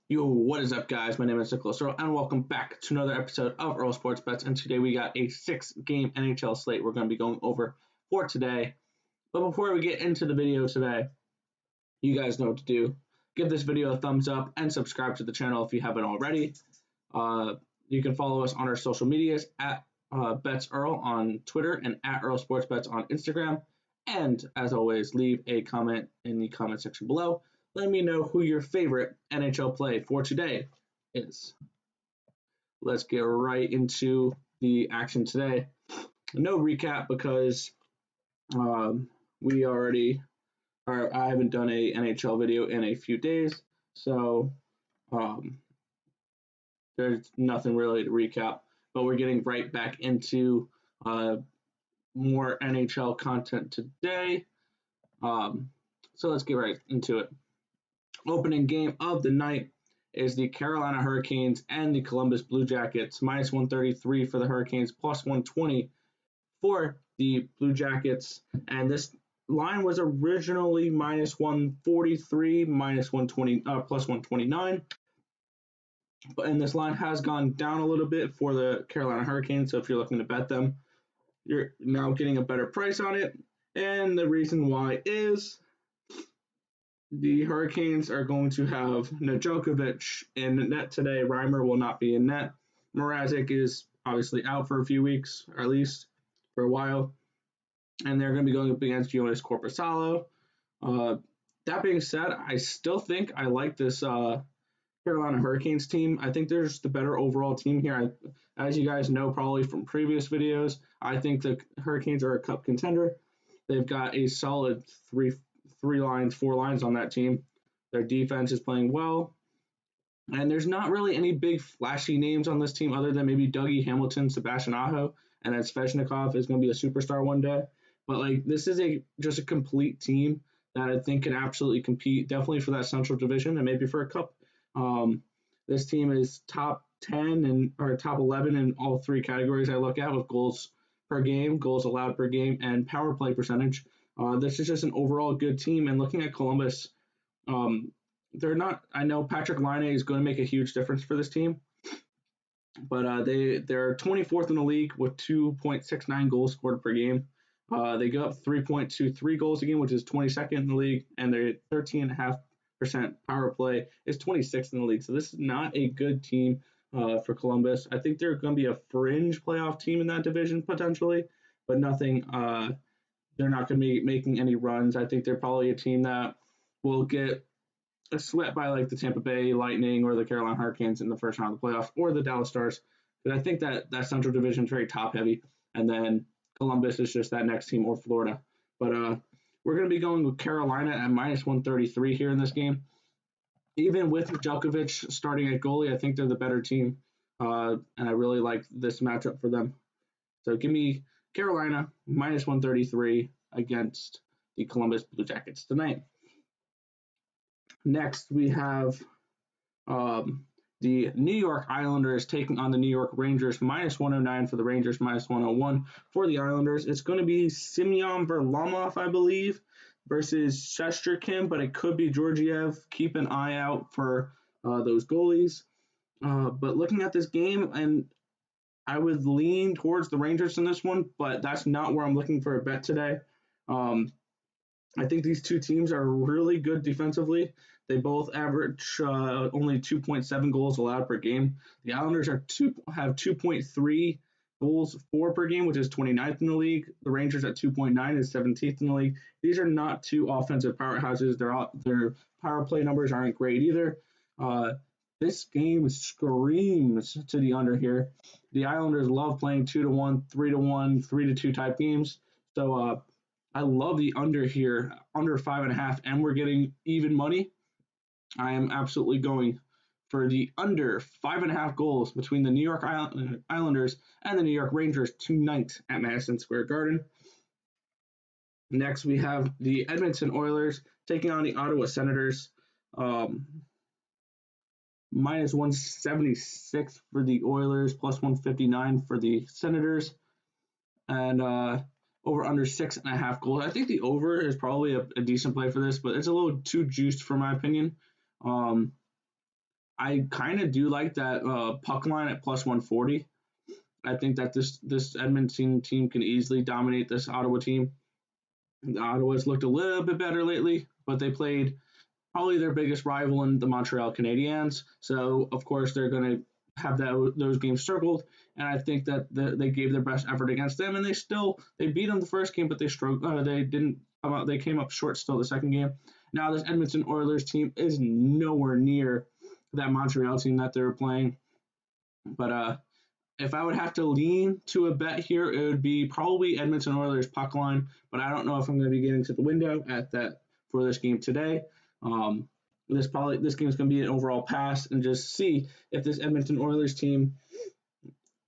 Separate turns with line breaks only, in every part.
Yo, what is up, guys? My name is Nicholas Earl, and welcome back to another episode of Earl Sports Bets. And today we got a 6-game NHL slate we're going to be going over for today. But before we get into the video today, you guys know what to do. Give this video a thumbs up and subscribe to the channel if you haven't already. You can follow us on our social medias at Bets Earl on Twitter and at Earl Sports Bets on Instagram. And as always, leave a comment in the comment section below. Let me know who your favorite NHL play for today is. Let's get right into the action today. No recap because I haven't done a NHL video in a few days, so there's nothing really to recap. But we're getting right back into more NHL content today. So let's get right into it. Opening game of the night is the Carolina Hurricanes and the Columbus Blue Jackets. Minus 133 for the Hurricanes, plus 120 for the Blue Jackets. And this line was originally minus 143, minus 120, plus 129. And this line has gone down a little bit for the Carolina Hurricanes. So if you're looking to bet them, you're now getting a better price on it. And the reason why is the Hurricanes are going to have Nedeljkovic in net today. Reimer will not be in net. Mrazek is obviously out for a few weeks, or at least for a while. And they're going to be going up against Joonas Korpisalo. That being said, I still think I like this Carolina Hurricanes team. I think there's the better overall team here. As you guys know probably from previous videos, I think the Hurricanes are a cup contender. They've got a solid four lines on that team. Their defense is playing well. And there's not really any big flashy names on this team other than maybe Dougie Hamilton, Sebastian Aho, and then Svechnikov is going to be a superstar one day. But this is just a complete team that I think can absolutely compete, definitely for that Central Division and maybe for a cup. This team is top 10 or top 11 in all three categories I look at, with goals per game, goals allowed per game, and power play percentage. This is just an overall good team. And looking at Columbus, they're not. I know Patrick Laine is going to make a huge difference for this team, but they're 24th in the league with 2.69 goals scored per game. They go up 3.23 goals a game, which is 22nd in the league, and their 13.5% power play is 26th in the league. So this is not a good team for Columbus. I think they're going to be a fringe playoff team in that division potentially, but nothing. They're not going to be making any runs. I think they're probably a team that will get swept by the Tampa Bay Lightning or the Carolina Hurricanes in the first round of the playoffs, or the Dallas Stars. But I think that Central Division is very top heavy, and then Columbus is just that next team, or Florida. But we're going to be going with Carolina at minus 133 here in this game. Even with Nedeljkovic starting at goalie, I think they're the better team, and I really like this matchup for them. So give me Carolina minus 133 against the Columbus Blue Jackets tonight. Next, we have the New York Islanders taking on the New York Rangers. Minus 109 for the Rangers, minus 101 for the Islanders. It's going to be Semyon Varlamov, I believe, versus Shesterkin, but it could be Georgiev. Keep an eye out for those goalies. But looking at this game, and I would lean towards the Rangers in this one, but that's not where I'm looking for a bet today. I think these two teams are really good defensively. They both average only 2.7 goals allowed per game. The Islanders have 2.3 goals for per game, which is 29th in the league. The Rangers at 2.9 is 17th in the league. These are not two offensive powerhouses. Their power play numbers aren't great either. This game screams to the under here. The Islanders love playing 2-1, 3-1, 3-2 type games. So I love the under here, under 5.5, and we're getting even money. I am absolutely going for the under 5.5 goals between the New York Islanders and the New York Rangers tonight at Madison Square Garden. Next, we have the Edmonton Oilers taking on the Ottawa Senators. Minus 176 for the Oilers, plus 159 for the Senators, and over under 6.5 goals. I think the over is probably a decent play for this, but it's a little too juiced for my opinion. I kind of do like that puck line at plus 140. I think that this Edmonton team can easily dominate this Ottawa team. The Ottawa's looked a little bit better lately, but they played probably their biggest rival in the Montreal Canadiens. So of course they're going to have those games circled, and I think that they gave their best effort against them, and they beat them the first game, but they struggled. They didn't come out. They came up short still the second game. Now this Edmonton Oilers team is nowhere near that Montreal team that they're playing, but if I would have to lean to a bet here, it would be probably Edmonton Oilers puck line, but I don't know if I'm going to be getting to the window at that for this game today. Um, this game is going to be an overall pass, and just see if this Edmonton Oilers team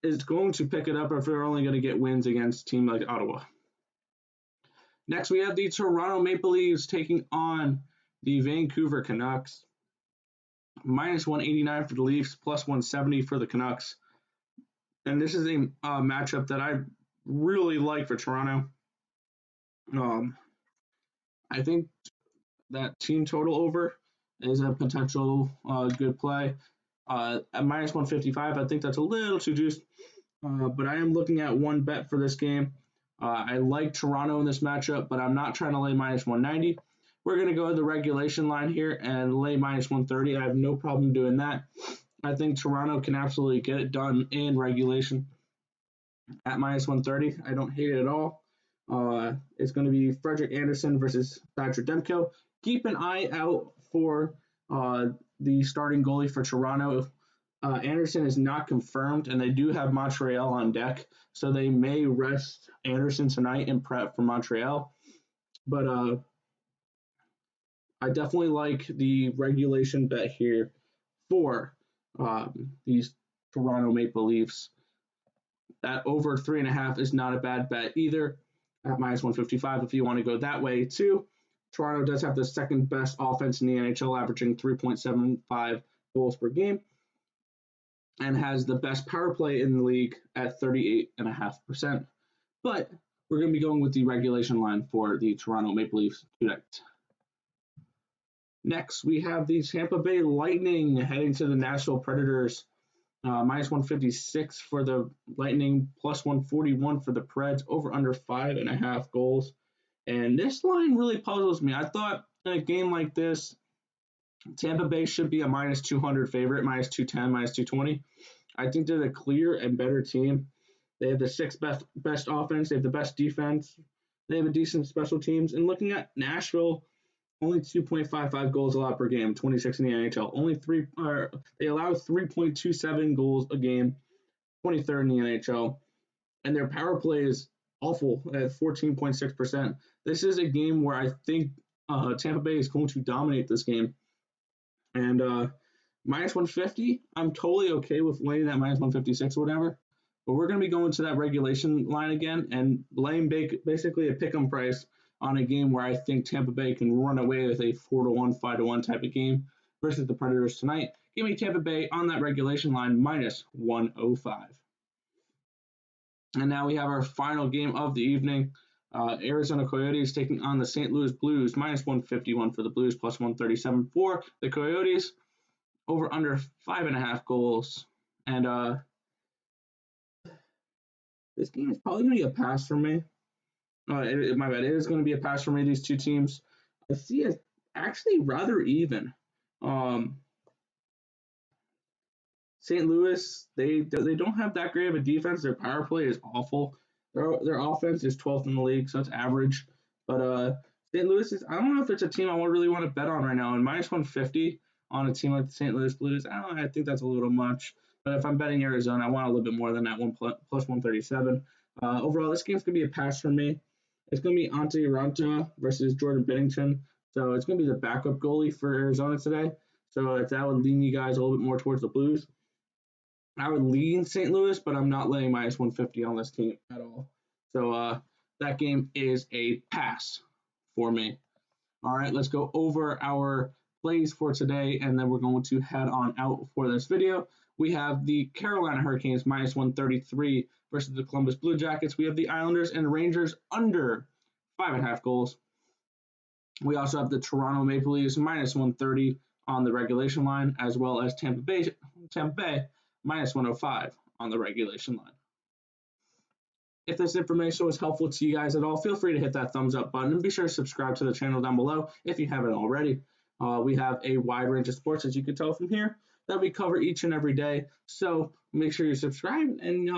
is going to pick it up, or if they're only going to get wins against a team like Ottawa. Next, we have the Toronto Maple Leafs taking on the Vancouver Canucks. Minus 189 for the Leafs, plus 170 for the Canucks. And this is a matchup that I really like for Toronto. I think that team total over is a potential good play. At minus 155, I think that's a little too juiced, but I am looking at one bet for this game. I like Toronto in this matchup, but I'm not trying to lay minus 190. We're going to go to the regulation line here and lay minus 130. I have no problem doing that. I think Toronto can absolutely get it done in regulation at minus 130. I don't hate it at all. It's going to be Frederik Andersen versus Thatcher Demko. Keep an eye out for the starting goalie for Toronto. Andersen is not confirmed, and they do have Montreal on deck, so they may rest Andersen tonight and prep for Montreal. But I definitely like the regulation bet here for these Toronto Maple Leafs. That over 3.5 is not a bad bet either at minus 155 if you want to go that way too. Toronto does have the second best offense in the NHL, averaging 3.75 goals per game, and has the best power play in the league at 38.5%. But we're going to be going with the regulation line for the Toronto Maple Leafs tonight. Next, we have the Tampa Bay Lightning heading to the Nashville Predators. Minus 156 for the Lightning, plus 141 for the Preds, over under 5.5 goals. And this line really puzzles me. I thought in a game like this, Tampa Bay should be a minus 200 favorite, minus 210, minus 220. I think they're the clear and better team. They have the sixth best offense. They have the best defense. They have a decent special teams. And looking at Nashville, only 2.55 goals allowed per game, 26 in the NHL. They allow 3.27 goals a game, 23rd in the NHL. And their power play is awful at 14.6%. This is a game where I think Tampa Bay is going to dominate this game. And minus 150, I'm totally okay with laying that minus 156 or whatever. But we're going to be going to that regulation line again and laying basically a pick'em price on a game where I think Tampa Bay can run away with a 4-1, 5-1 type of game versus the Predators tonight. Give me Tampa Bay on that regulation line, minus 105. And now we have our final game of the evening. Arizona Coyotes taking on the St. Louis Blues, minus 151 for the Blues, plus 137 for the Coyotes, over under 5.5 goals. And this game is probably going to be a pass for me. My bad. It is going to be a pass for me. These two teams, I see it actually rather even. St. Louis, they don't have that great of a defense. Their power play is awful. Their offense is 12th in the league, so it's average. But St. Louis I don't know if it's a team I really want to bet on right now. And minus 150 on a team like the St. Louis Blues, I think that's a little much. But if I'm betting Arizona, I want a little bit more than that, plus 137. Overall, this game's going to be a pass for me. It's going to be Ante Ranta versus Jordan Binnington. So it's going to be the backup goalie for Arizona today. So if that would lean you guys a little bit more towards the Blues, I would lean St. Louis, but I'm not laying minus 150 on this team at all. So that game is a pass for me. All right, let's go over our plays for today, and then we're going to head on out for this video. We have the Carolina Hurricanes minus 133 versus the Columbus Blue Jackets. We have the Islanders and Rangers under 5.5 goals. We also have the Toronto Maple Leafs minus 130 on the regulation line, as well as Tampa Bay minus 105 on the regulation line. If this information was helpful to you guys at all, feel free to hit that thumbs up button and be sure to subscribe to the channel down below if you haven't already. We have a wide range of sports, as you can tell from here, that we cover each and every day. So make sure you subscribe and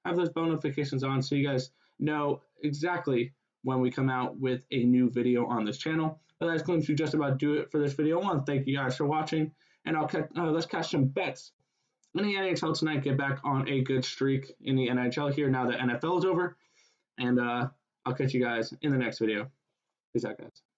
have those bell notifications on so you guys know exactly when we come out with a new video on this channel. But that's going to just about do it for this video. I want to thank you guys for watching, and let's catch some bets in the NHL tonight. Get back on a good streak in the NHL here now that NFL is over, and I'll catch you guys in the next video. Peace out, guys.